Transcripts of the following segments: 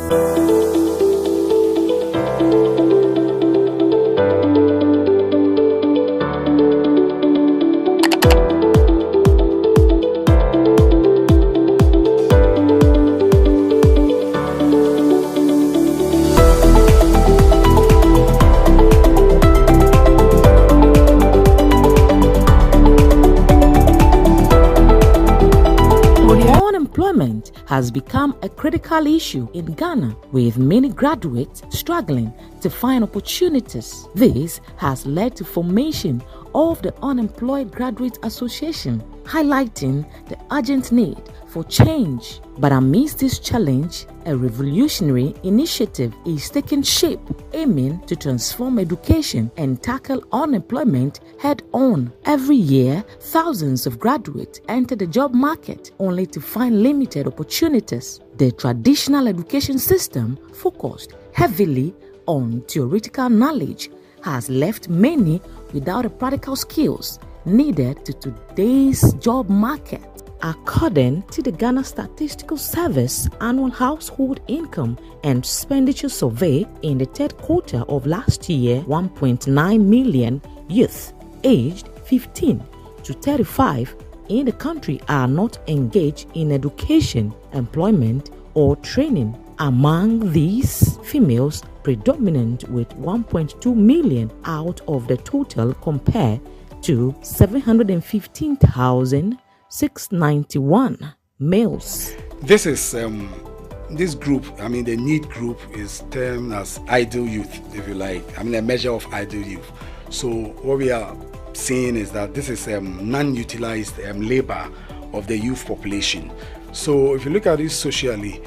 Unemployment has become a critical issue in Ghana, with many graduates struggling to find opportunities. This has led to formation of the Unemployed Graduate Association, highlighting the urgent need for change. But amidst this challenge, a revolutionary initiative is taking shape, aiming to transform education and tackle unemployment head-on. Every year, thousands of graduates enter the job market only to find limited opportunities. The traditional education system, focused heavily on theoretical knowledge, has left many without the practical skills needed to today's job market. According to the Ghana Statistical Service Annual Household Income and Expenditure Survey, in the third quarter of last year, 1.9 million youth aged 15 to 35 in the country are not engaged in education, employment, or training. Among these, females predominant with 1.2 million out of the total, compared to 715,691 males. This is this group, the need group is termed as idle youth, if you like. A measure of idle youth. So what we are seeing is that this is non-utilized labor of the youth population. So if you look at it socially,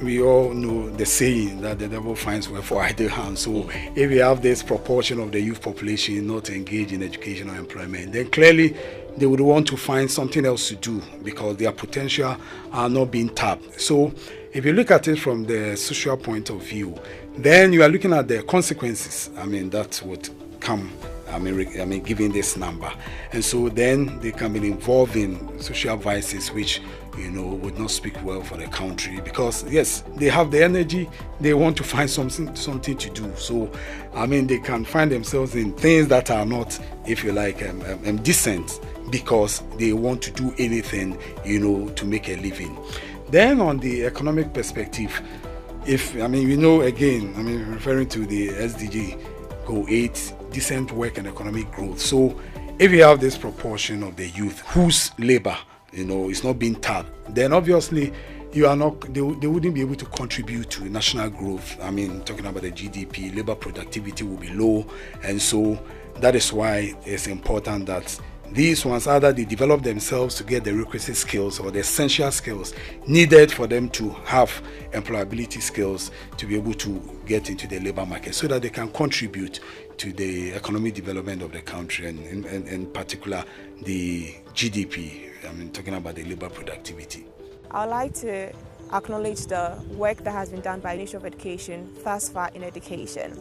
we all know the saying that the devil finds work for idle hands. So if we have this proportion of the youth population not engaged in education or employment, then clearly they would want to find something else to do because their potential are not being tapped. So if you look at it from the social point of view, then you are looking at the consequences. That would come. Given this number, and so then they can be involved in social vices which would not speak well for the country, because yes, they have the energy, they want to find something to do. So they can find themselves in things that are not, if you like, decent, because they want to do anything to make a living. Then on the economic perspective, if referring to the SDG Goal 8, decent work and economic growth. So if you have this proportion of the youth whose labor is not being tapped, then obviously they wouldn't be able to contribute to national growth. Talking about the GDP, labor productivity will be low, and so that is why it's important that these ones, either they develop themselves to get the requisite skills or the essential skills needed for them to have employability skills to be able to get into the labor market, so that they can contribute to the economic development of the country, and in particular the GDP. Talking about the labor productivity. I would like to acknowledge the work that has been done by the Ministry of Education thus far in education.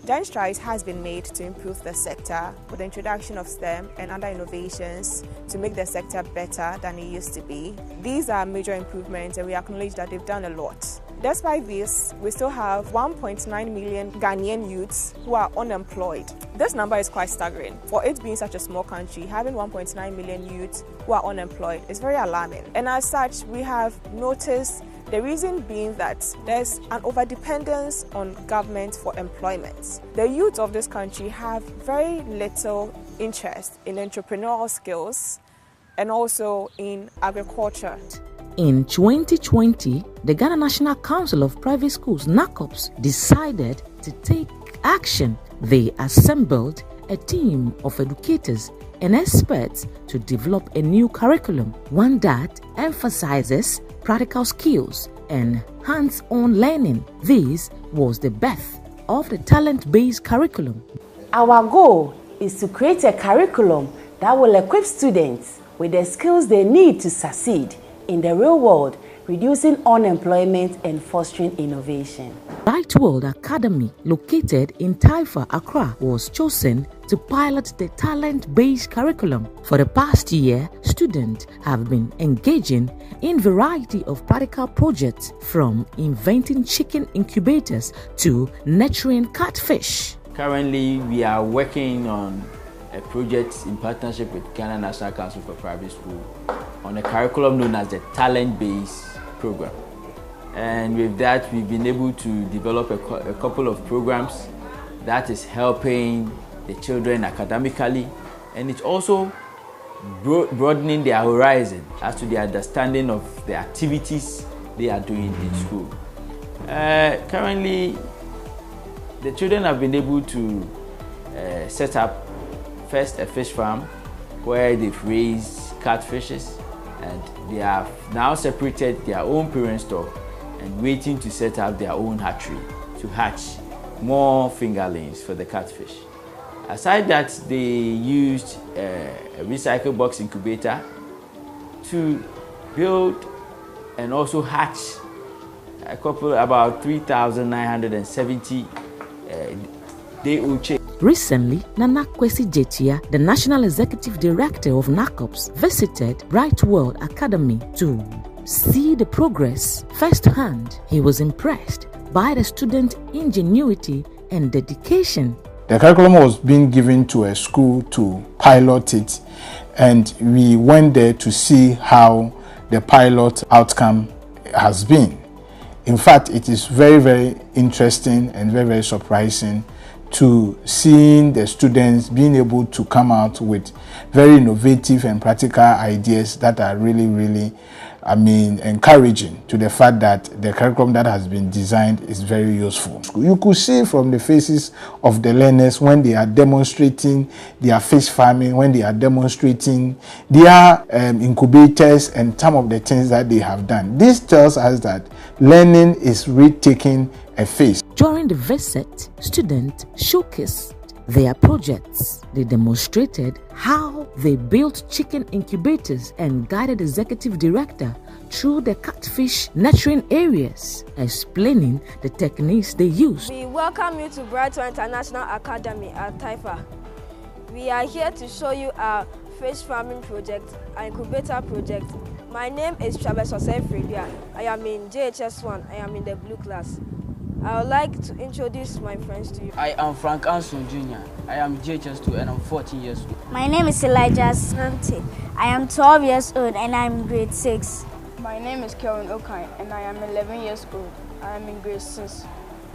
Giant strides has been made to improve the sector with the introduction of STEM and other innovations to make the sector better than it used to be. These are major improvements, and we acknowledge that they've done a lot. Despite this, we still have 1.9 million Ghanaian youths who are unemployed. This number is quite staggering. For it being such a small country, having 1.9 million youths who are unemployed is very alarming. And as such, we have noticed the reason being that there's an overdependence on government for employment. The youth of this country have very little interest in entrepreneurial skills and also in agriculture. In 2020, the Ghana National Council of Private Schools, NACOPS, decided to take action. They assembled a team of educators and experts to develop a new curriculum, one that emphasizes practical skills and hands-on learning. This was the birth of the talent-based curriculum. Our goal is to create a curriculum that will equip students with the skills they need to succeed in the real world reducing unemployment and fostering innovation. Bright World Academy, located in Taifa, Accra, was chosen to pilot the talent-based curriculum. For the past year, students have been engaging in a variety of practical projects, from inventing chicken incubators to nurturing catfish. Currently, we are working on a project in partnership with Ghana National Council for Private School on a curriculum known as the talent-based program. And with that, we've been able to develop a couple of programs that is helping the children academically, and it's also broadening their horizon as to the understanding of the activities they are doing in school. Currently, the children have been able to set up first a fish farm where they've raised catfishes, and they have now separated their own parent stock and waiting to set up their own hatchery to hatch more fingerlings for the catfish. Aside that, they used a recycle box incubator to build and also hatch about 3,970 day-old chicks. Recently, Nana Kwesi Jetia, the National Executive Director of NACOPS, visited Bright World Academy to see the progress firsthand. He was impressed by the student ingenuity and dedication. The curriculum was being given to a school to pilot it, and we went there to see how the pilot outcome has been. In fact, it is very, very interesting and very, very surprising to seeing the students being able to come out with very innovative and practical ideas that are really, really, encouraging to the fact that the curriculum that has been designed is very useful. You could see from the faces of the learners when they are demonstrating their fish farming, when they are demonstrating their incubators and some of the things that they have done. This tells us that learning is really taking a phase. During the visit, students showcased their projects. They demonstrated how they built chicken incubators and guided the executive director through the catfish nurturing areas, explaining the techniques they used. We welcome you to Bright World International Academy at Taifa. We are here to show you our fish farming project, our incubator project. My name is Travis Osei-Fredia. I am in JHS 1. I am in the blue class. I would like to introduce my friends to you. I am Frank Anson Jr. I am JHS 2 and I'm 14 years old. My name is Elijah Sante. I am 12 years old and I am in grade 6. My name is Kelvin Okai and I am 11 years old. I am in grade 6.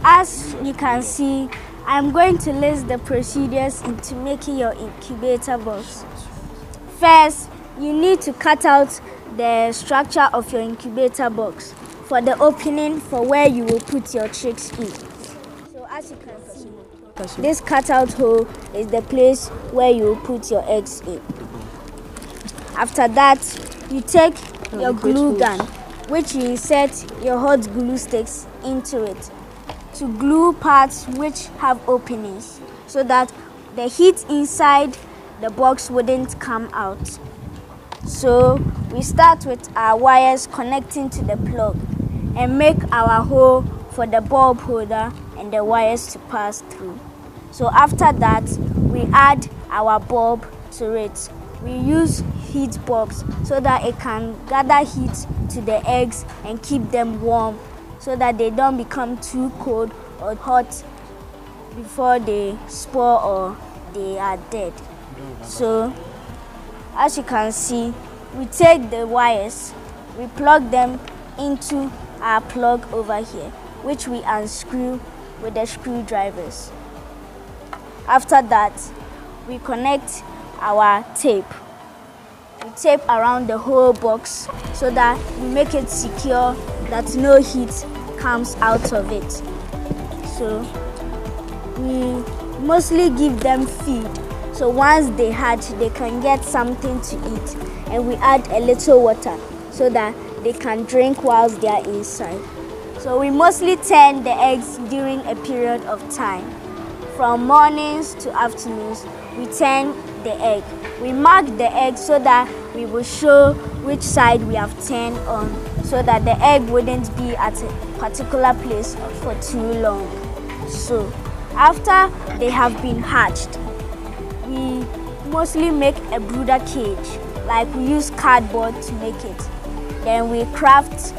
As you can see, I am going to list the procedures into making your incubator box. First, you need to cut out the structure of your incubator box for the opening for where you will put your chicks in. So as you can see, this cutout hole is the place where you will put your eggs in. After that, you take your glue gun, which you insert your hot glue sticks into it to glue parts which have openings so that the heat inside the box wouldn't come out. So we start with our wires connecting to the plug and make our hole for the bulb holder and the wires to pass through. So after that, we add our bulb to it. We use heat box so that it can gather heat to the eggs and keep them warm so that they don't become too cold or hot before they spoil or they are dead. So as you can see, we take the wires, we plug them into our plug over here, which we unscrew with the screwdrivers. After that, we connect our tape. We tape around the whole box so that we make it secure that no heat comes out of it. So we mostly give them feed. So once they hatch, they can get something to eat. And we add a little water so that they can drink whilst they are inside. So we mostly turn the eggs during a period of time. From mornings to afternoons, we turn the egg. We mark the egg so that we will show which side we have turned on so that the egg wouldn't be at a particular place for too long. So after they have been hatched, we mostly make a brooder cage, like we use cardboard to make it. Then we craft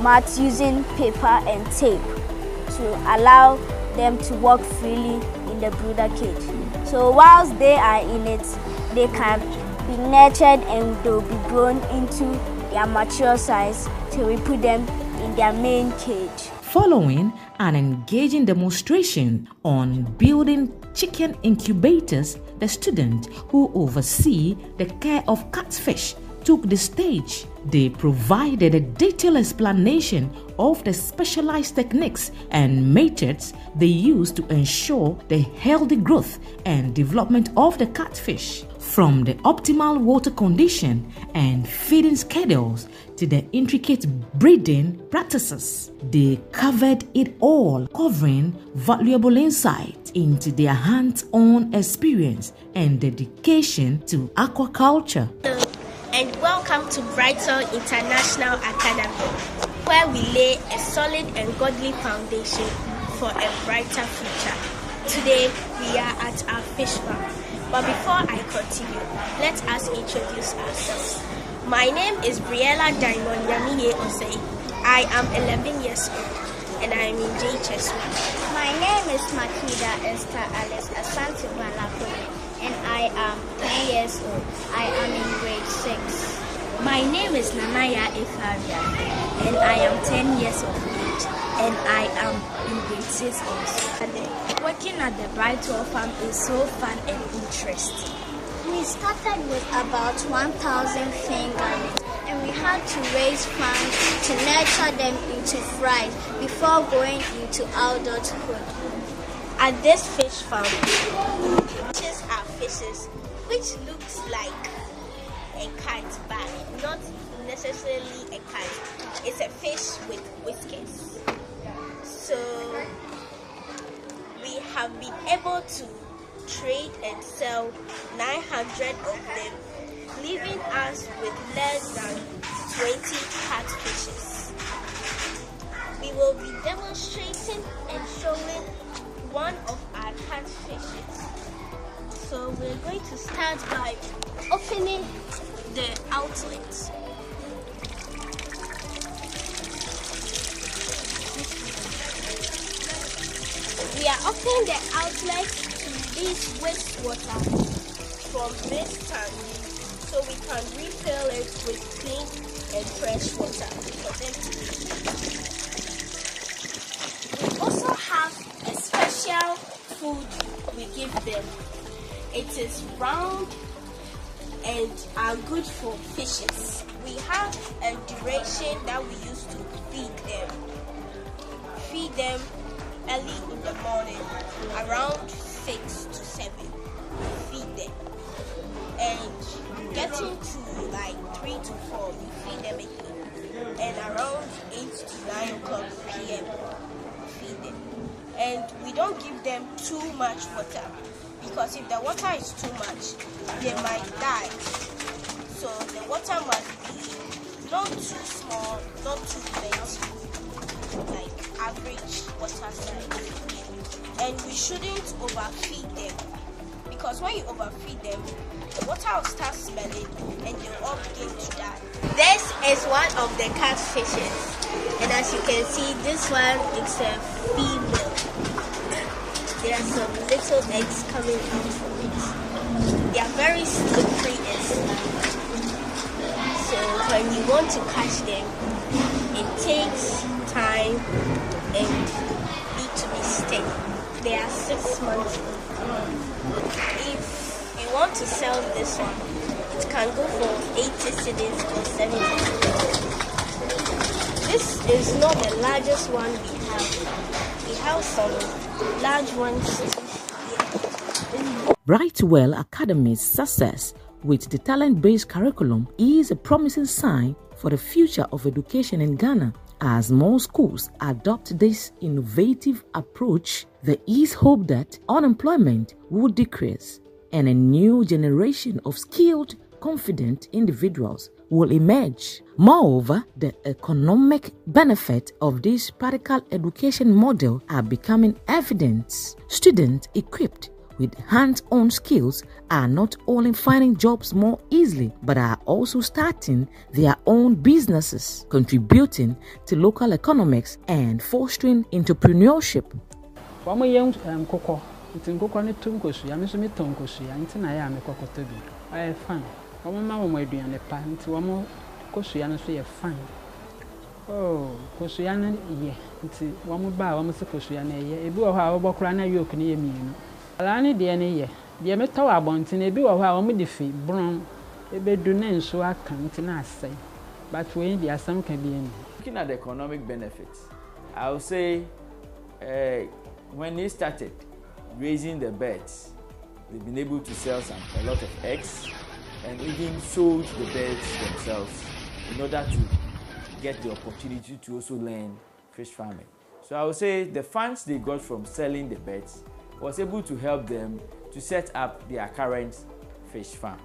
mats using paper and tape to allow them to walk freely in the brooder cage. So whilst they are in it, they can be nurtured and they'll be grown into their mature size till we put them in their main cage. Following an engaging demonstration on building chicken incubators, the students who oversee the care of catfish took the stage. They provided a detailed explanation of the specialized techniques and methods they use to ensure the healthy growth and development of the catfish. From the optimal water condition and feeding schedules to the intricate breeding practices, they covered it all, covering valuable insight into their hands-on experience and dedication to aquaculture. And welcome to Brighton International Academy, where we lay a solid and godly foundation for a brighter future. Today, we are at our fish farm. But before I continue, let us introduce ourselves. My name is Briella Diamond Yamiye Osei. I am 11 years old and I am in JHS 1. My name is Makida Esther Alice Asante Malapoli and I am 10 years old. I am in grade 6. My name is Nanaya Efaria and I am 10 years of age and I am in grade 6 also. Working at the Brightwell farm is so fun and interesting. We started with about 1,000 fingerlings and we had to raise funds to nurture them into fries before going into adulthood. At this fish farm, fishes are fishes which looks like a cat but not necessarily a cat. It's a fish with whiskers. So we have been able to trade and sell 900 of them, leaving us with less than 20 catfishes. We will be demonstrating and showing one of our catfishes. So we're going to start by opening the outlet. We are opening the outlet to release wastewater from this tank so we can refill it with clean and fresh water for them to drink. We also have a special food we give them. It is round and are good for fishes. We have a duration that we use to feed them. Feed them early in the morning, around 6 to 7, feed them. And getting to like 3 to 4, we feed them again. And around 8 to 9 o'clock p.m., feed them. And we don't give them too much water, because if the water is too much, they might die. So the water must be not too small, not too plenty, like average water size. And we shouldn't overfeed them, because when you overfeed them, the water will start smelling and they'll all begin to die. This is one of the catfishes, and as you can see, this one is a female. There are some little eggs coming out from it. They are very slippery and slimy. So when you want to catch them, it takes time and need to be steady. They are 6 months old. If you want to sell this one, it can go for 80 cedis or 70 cedis. This is not the largest one we have. We have some large ones here. Brightwell Academy's success with the talent-based curriculum is a promising sign for the future of education in Ghana. As more schools adopt this innovative approach, there is hope that unemployment will decrease and a new generation of skilled, confident individuals will emerge. Moreover, the economic benefits of this practical education model are becoming evident. Students equipped with hands-on skills are not only finding jobs more easily, but are also starting their own businesses, contributing to local economics and fostering entrepreneurship. Oh, kosuyana ye. Nti wamu ba wamu se kosuyana ye. Ebi wo ha obokura na yoke ne yemienu. Ala ne de ne ye. De metawo abonte na ebi wo ha wamu de fi bron ebedu na nso aka nti na asai. But when the asam can be in. Looking at the economic benefits, I would say when they started raising the birds, they've been able to sell a lot of eggs and even sold the birds themselves in order to get the opportunity to also learn fish farming. So I would say the funds they got from selling the birds was able to help them to set up their current fish farm.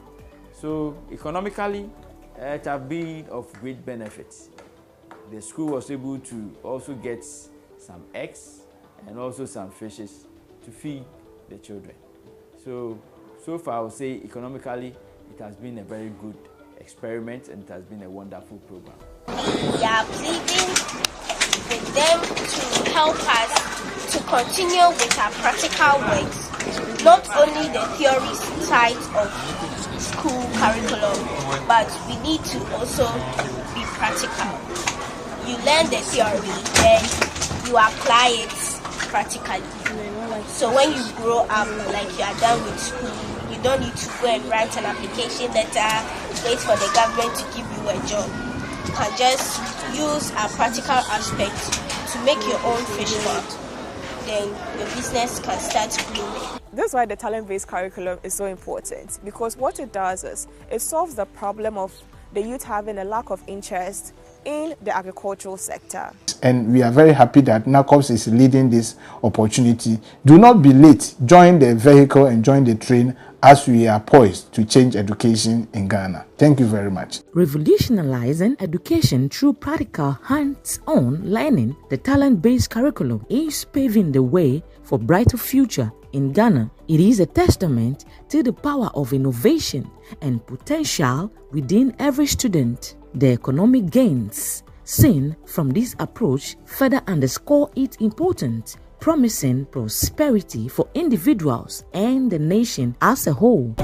So economically, it has been of great benefit. The school was able to also get some eggs and also some fishes to feed the children. So far I would say economically it has been a very good experiment and it has been a wonderful program. We are pleading with them to help us to continue with our practical works, not only the theory side of school curriculum, but we need to also be practical. You learn the theory, then you apply it practically. So when you grow up, like you are done with school, you don't need to go and write an application letter, wait for the government to give you a job. You can just use a practical aspect to make your own fish farm. Then your business can start growing. That's why the talent-based curriculum is so important, because what it does is it solves the problem of the youth having a lack of interest in the agricultural sector. And we are very happy that NACOPS is leading this opportunity. Do not be late. Join the vehicle and join the train as we are poised to change education in Ghana. Thank you very much. Revolutionizing education through practical hands-on learning, the talent-based curriculum is paving the way for brighter future in Ghana. It is a testament to the power of innovation and potential within every student. The economic gains seen from this approach further underscore its importance, promising prosperity for individuals and the nation as a whole.